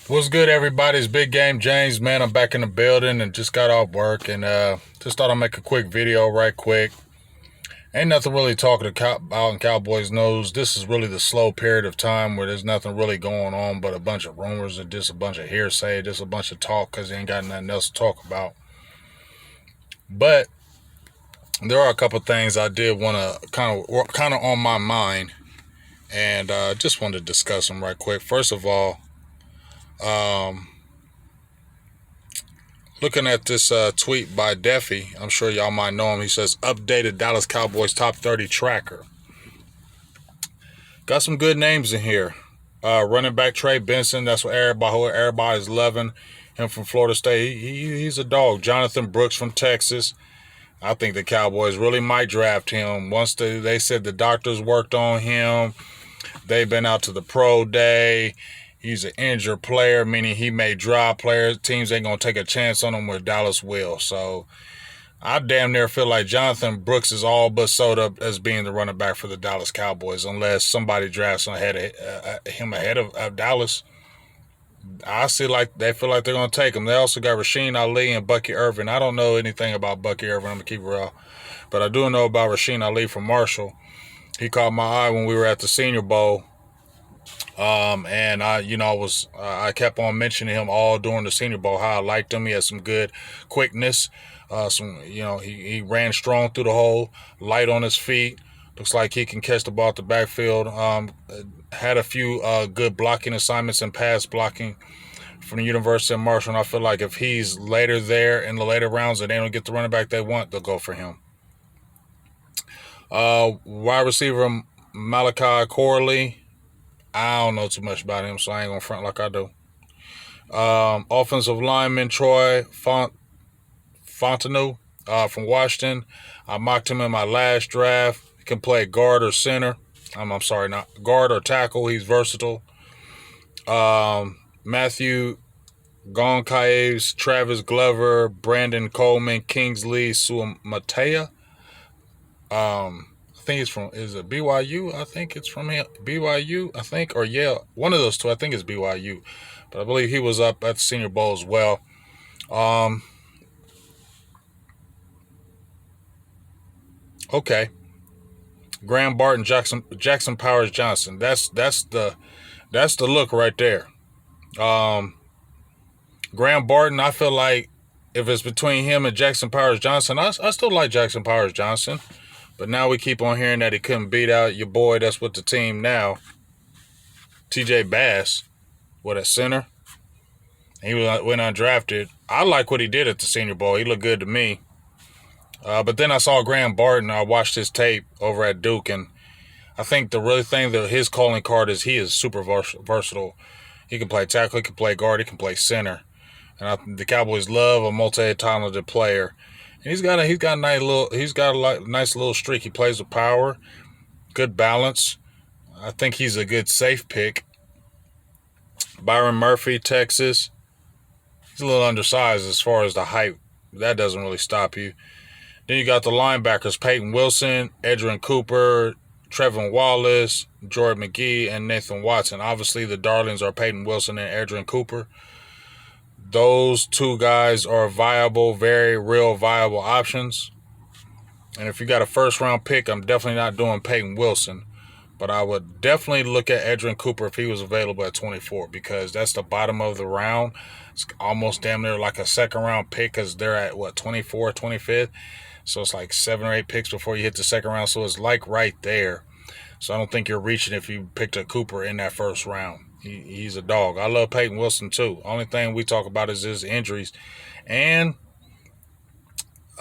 What's good, everybody? It's Big Game James, man. I'm back in the building and just got off work and just thought I'd make a quick video right quick. Ain't nothing really talking about in Cowboys news. This is really the slow period of time where there's nothing really going on but a bunch of rumors and just a bunch of hearsay, just a bunch of talk because they ain't got nothing else to talk about. But there are a couple things I did want to kind of on my mind, and just wanted to discuss them right quick. First of all, um, looking at this tweet by Deffy, I'm sure y'all might know him. He says, updated Dallas Cowboys top 30 tracker. Got some good names in here. Running back Trey Benson, that's what everybody's loving. Him from Florida State. He's a dog. Jonathan Brooks from Texas. I think the Cowboys really might draft him. Once they said the doctors worked on him, they've been out to the pro day. He's an injured player, meaning he may drop players. Teams ain't going to take a chance on him where Dallas will. So I damn near feel like Jonathan Brooks is all but sold up as being the running back for the Dallas Cowboys unless somebody drafts him ahead of Dallas. I see like they feel like they're going to take him. They also got Rasheen Ali and Bucky Irvin. I don't know anything about Bucky Irvin. I'm going to keep it real. But I do know about Rasheen Ali from Marshall. He caught my eye when we were at the Senior Bowl. And I kept on mentioning him all during the Senior Bowl, how I liked him. He had some good quickness. He ran strong through the hole, light on his feet. Looks like he can catch the ball at the backfield. Had a few good blocking assignments and pass blocking from the University of Marshall. And I feel like if he's later there in the later rounds and they don't get the running back they want, they'll go for him. Wide receiver Malachi Corley. I don't know too much about him, so I ain't gonna front like I do. Offensive lineman Troy Fontenot from Washington. I mocked him in my last draft. He can play guard or center. I'm sorry, not guard or tackle. He's versatile. Matthew Goncaves, Travis Glover, Brandon Coleman, Kingsley Suamatea. I think it's from, is it BYU? I think it's from him. BYU, I think, or Yale. One of those two. I think it's BYU. But I believe he was up at the Senior Bowl as well. Okay. Graham Barton, Jackson Powers Johnson. That's the look right there. Graham Barton, I feel like if it's between him and Jackson Powers Johnson, I still like Jackson Powers Johnson. But now we keep on hearing that he couldn't beat out your boy that's with the team now, TJ Bass, with a center. He went undrafted. I like what he did at the Senior Bowl. He looked good to me. But then I saw Graham Barton. I watched his tape over at Duke, and I think the real thing that his calling card is he is super versatile. He can play tackle, he can play guard, he can play center. And the Cowboys love a multi-talented player. And he's got a nice little streak. He plays with power, good balance. I think he's a good safe pick. Byron Murphy, Texas. He's a little undersized as far as the height. That doesn't really stop you. Then you got the linebackers, Peyton Wilson, Edgerrin Cooper, Trevin Wallace, Jordan McGee, and Nathan Watson. Obviously, the darlings are Peyton Wilson and Edgerrin Cooper. Those two guys are viable, very real viable options. And if you got a first-round pick, I'm definitely not doing Peyton Wilson. But I would definitely look at Edgerrin Cooper if he was available at 24 because that's the bottom of the round. It's almost damn near like a second-round pick because they're at, 24, 25th? So it's like 7 or 8 picks before you hit the second round. So it's like right there. So I don't think you're reaching if you picked a Cooper in that first round. He's a dog. I love Peyton Wilson too. Only thing we talk about is his injuries. And,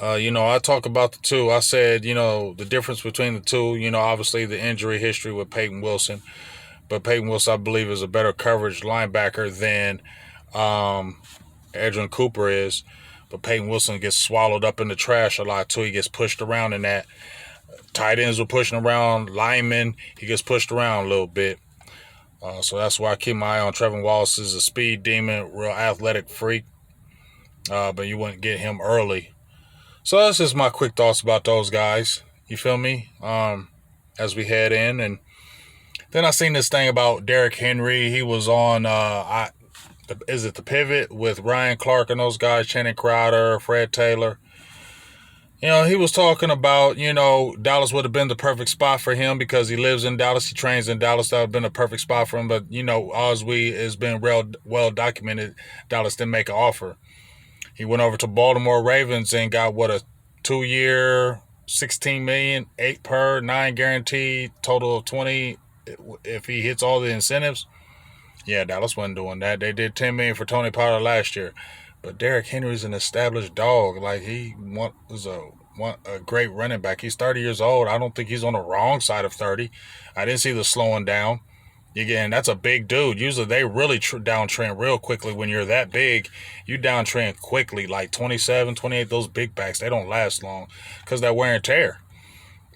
I talk about the two. I said, the difference between the two, obviously the injury history with Peyton Wilson. But Peyton Wilson, I believe, is a better coverage linebacker than Edgerrin Cooper is. But Peyton Wilson gets swallowed up in the trash a lot too. He gets pushed around in that. Tight ends were pushing around. Linemen, he gets pushed around a little bit. So that's why I keep my eye on Trevin Wallace. Is a speed demon, real athletic freak. But you wouldn't get him early. So that's just my quick thoughts about those guys. You feel me? As we head in. And then I seen this thing about Derrick Henry. He was on is it the pivot with Ryan Clark and those guys, Channing Crowder, Fred Taylor. He was talking about, Dallas would have been the perfect spot for him because he lives in Dallas. He trains in Dallas. That would have been a perfect spot for him. But, as has been well documented, Dallas didn't make an offer. He went over to Baltimore Ravens and got, a 2-year, $16 million, 8 per, 9 guaranteed, total of 20 if he hits all the incentives. Yeah, Dallas wasn't doing that. They did $10 million for Tony Pollard last year. But Derrick Henry's an established dog. Like, he was a great running back. He's 30 years old. I don't think he's on the wrong side of 30. I didn't see the slowing down. Again, that's a big dude. Usually they really downtrend real quickly. When you're that big, you downtrend quickly. Like 27, 28, those big backs, they don't last long because they're wear and tear.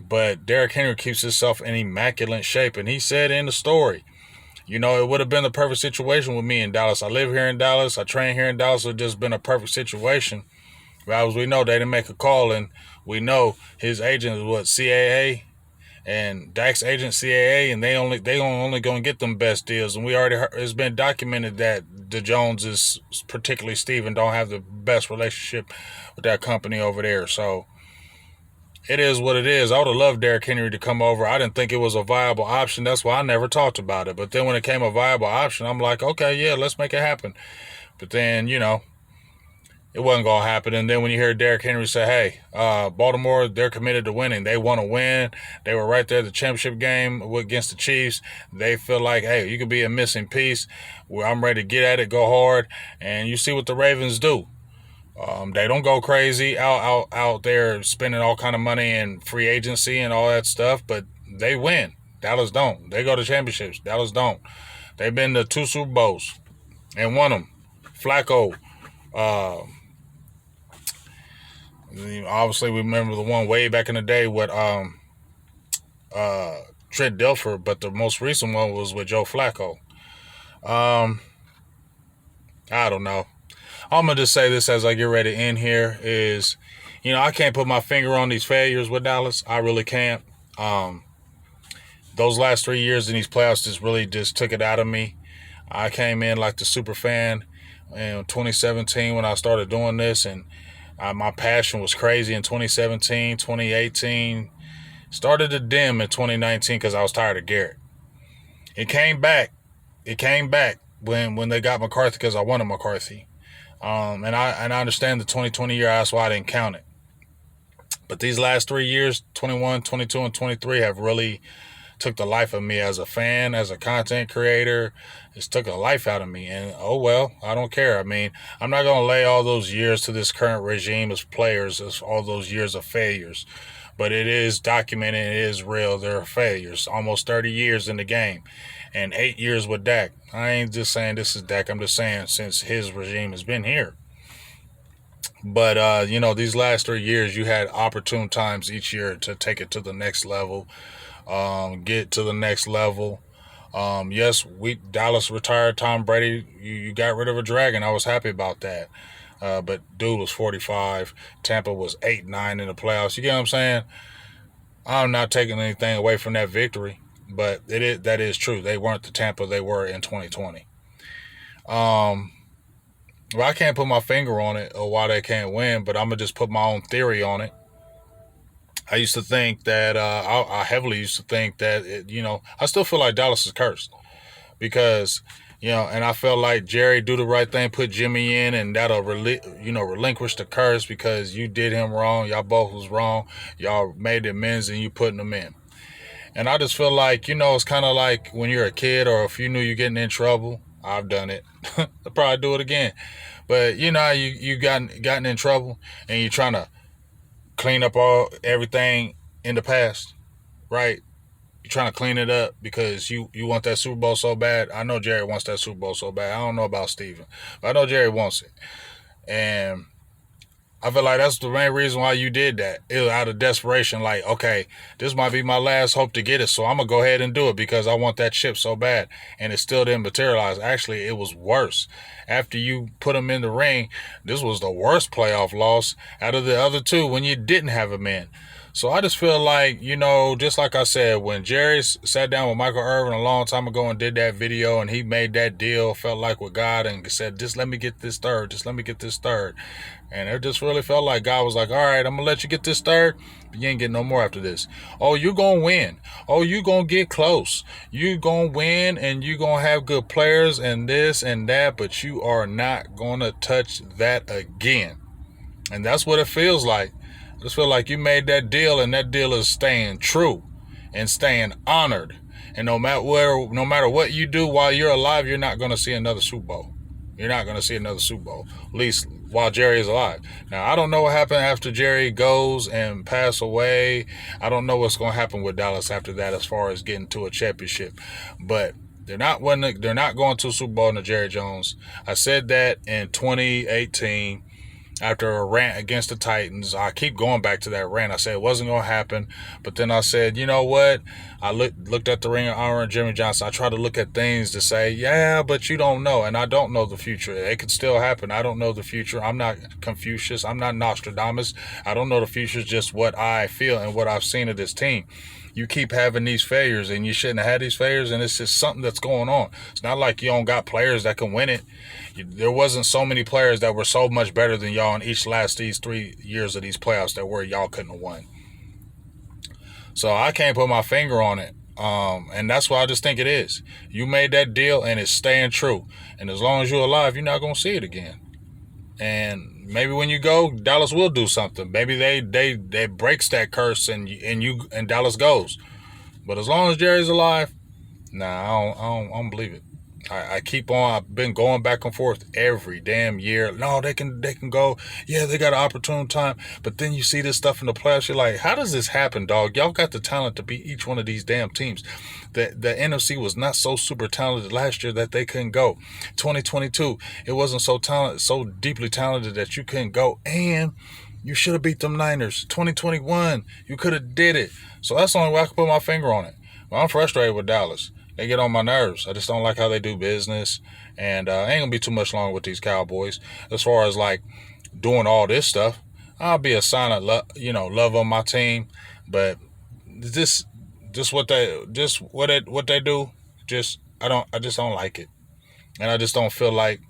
But Derrick Henry keeps himself in immaculate shape. And he said in the story, it would have been the perfect situation with me in Dallas. I live here in Dallas. I train here in Dallas. It would have just been a perfect situation. But as we know, they didn't make a call. And we know his agent is CAA. And Dak's agent CAA, and they only going to get them best deals. And we already heard, it's been documented that the Joneses, particularly Steven, don't have the best relationship with that company over there. So it is what it is. I would have loved Derrick Henry to come over. I didn't think it was a viable option. That's why I never talked about it. But then when it came a viable option, I'm like, okay, yeah, let's make it happen. But then, it wasn't going to happen. And then when you hear Derrick Henry say, hey, Baltimore, they're committed to winning. They want to win. They were right there at the championship game against the Chiefs. They feel like, hey, you could be a missing piece. I'm ready to get at it, go hard. And you see what the Ravens do. They don't go crazy out there spending all kind of money and free agency and all that stuff, but they win. Dallas don't. They go to championships. Dallas don't. They've been to 2 Super Bowls and won them. Flacco, obviously, we remember the one way back in the day with Trent Dilfer, but the most recent one was with Joe Flacco. I don't know. I'm going to just say this as I get ready to end here is, I can't put my finger on these failures with Dallas. I really can't. Those last 3 years in these playoffs just took it out of me. I came in like the super fan in 2017 when I started doing this, and my passion was crazy in 2017, 2018. Started to dim in 2019 because I was tired of Garrett. It came back when they got McCarthy because I wanted McCarthy. And I understand the 2020 year, that's why I didn't count it. But these last 3 years, 21, 22, and 23, have really took the life of me as a fan, as a content creator. It's took a life out of me. And, oh, well, I don't care. I mean, I'm not going to lay all those years to this current regime as players, as all those years of failures. But it is documented. It is real. There are failures. Almost 30 years in the game. And 8 years with Dak. I ain't just saying this is Dak. I'm just saying since his regime has been here. But, these last 3 years, you had opportune times each year to take it to the next level, get to the next level. Yes, Dallas retired Tom Brady. You got rid of a dragon. I was happy about that. But dude was 45. Tampa was 8-9 in the playoffs. You get what I'm saying? I'm not taking anything away from that victory. But that is true. They weren't the Tampa they were in 2020. Well, I can't put my finger on it or why they can't win, but I'm going to just put my own theory on it. I used to think that, I heavily used to think that, I still feel like Dallas is cursed because, and I felt like Jerry do the right thing, put Jimmy in, and that'll, relinquish the curse because you did him wrong. Y'all both was wrong. Y'all made the amends and you putting them in. And I just feel like, it's kind of like when you're a kid or if you knew you're getting in trouble. I've done it. I'll probably do it again. But you gotten in trouble and you're trying to clean up everything in the past, right? You're trying to clean it up because you want that Super Bowl so bad. I know Jerry wants that Super Bowl so bad. I don't know about Steven, but I know Jerry wants it. And I feel like that's the main reason why you did that. It was out of desperation, like, okay, this might be my last hope to get it, so I'm going to go ahead and do it because I want that chip so bad. And it still didn't materialize. Actually, it was worse. After you put him in the ring, this was the worst playoff loss out of the other two when you didn't have him in. So I just feel like, just like I said, when Jerry sat down with Michael Irvin a long time ago and did that video and he made that deal, felt like with God and said, just let me get this third, just let me get this third. And it just really felt like God was like, all right, I'm going to let you get this third, but you ain't getting no more after this. Oh, you going to win. Oh, you going to get close. You going to win and you going to have good players and this and that, but you are not going to touch that again. And that's what it feels like. I just feel like you made that deal, and that deal is staying true and staying honored. And no matter what you do while you're alive, you're not going to see another Super Bowl. You're not going to see another Super Bowl, at least while Jerry is alive. Now, I don't know what happened after Jerry goes and pass away. I don't know what's going to happen with Dallas after that as far as getting to a championship. But they're not going to a Super Bowl under Jerry Jones. I said that in 2018. After a rant against the Titans. I keep going back to that rant. I said it wasn't going to happen. But then I said, you know what? I looked at the Ring of Honor and Jimmy Johnson. I try to look at things to say, yeah, but you don't know. And I don't know the future. It could still happen. I don't know the future. I'm not Confucius. I'm not Nostradamus. I don't know the future. It's just what I feel and what I've seen of this team. You keep having these failures, and you shouldn't have had these failures, and it's just something that's going on. It's not like you don't got players that can win it. There wasn't so many players that were so much better than y'all in these 3 years of these playoffs that where y'all couldn't have won. So I can't put my finger on it. And that's what I just think it is. You made that deal, and it's staying true. And as long as you're alive, you're not going to see it again. And maybe when you go, Dallas will do something. Maybe they breaks that curse and Dallas goes. But as long as Jerry's alive, nah, I don't believe it. I keep on. I've been going back and forth every damn year. No, they can go. Yeah, they got an opportune time. But then you see this stuff in the playoffs. You're like, how does this happen, dog? Y'all got the talent to beat each one of these damn teams. The NFC was not so super talented last year that they couldn't go. 2022, it wasn't so deeply talented that you couldn't go. And you should have beat them Niners. 2021, you could have did it. So that's the only way I can put my finger on it. Well, I'm frustrated with Dallas. They get on my nerves. I just don't like how they do business. And ain't going to be too much longer with these Cowboys. As far as, like, doing all this stuff, I'll be a sign of love on my team. But what they do, I just don't like it. And I just don't feel like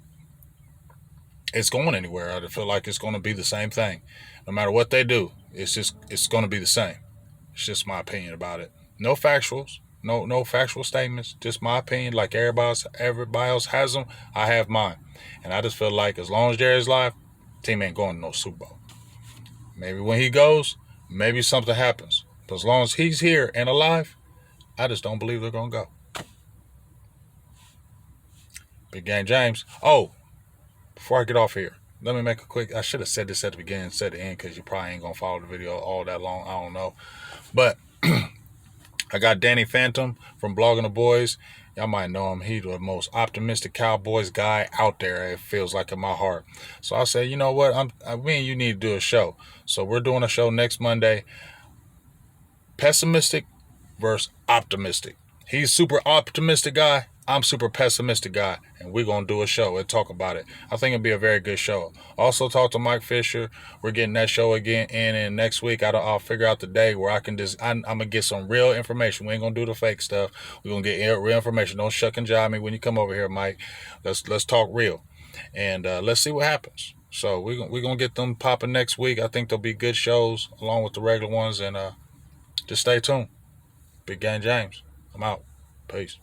it's going anywhere. I feel like it's going to be the same thing. No matter what they do, it's going to be the same. It's just my opinion about it. No factuals. No factual statements, just my opinion. Like everybody else has them, I have mine. And I just feel like as long as Jerry's alive, team ain't going to no Super Bowl. Maybe when he goes, maybe something happens. But as long as he's here and alive, I just don't believe they're going to go. Big Game James. Oh, before I get off here, let me make a quick, I should have said this at the beginning instead of the end because you probably ain't going to follow the video all that long. I don't know. But I got Danny Phantom from Blogging the Boys. Y'all might know him. He's the most optimistic Cowboys guy out there, it feels like, in my heart. So I said, you know what? Me and you need to do a show. So we're doing a show next Monday. Pessimistic versus optimistic. He's super optimistic guy. I'm super pessimistic guy, and we're going to do a show and talk about it. I think it'll be a very good show. Also talk to Mike Fisher. We're getting that show again, and next week I'll figure out the day where I'm going to get some real information. We ain't going to do the fake stuff. We're going to get real information. Don't shuck and jive me when you come over here, Mike. Let's talk real, and let's see what happens. So we're going to get them popping next week. I think there'll be good shows along with the regular ones, and just stay tuned. Big Game James. I'm out. Peace.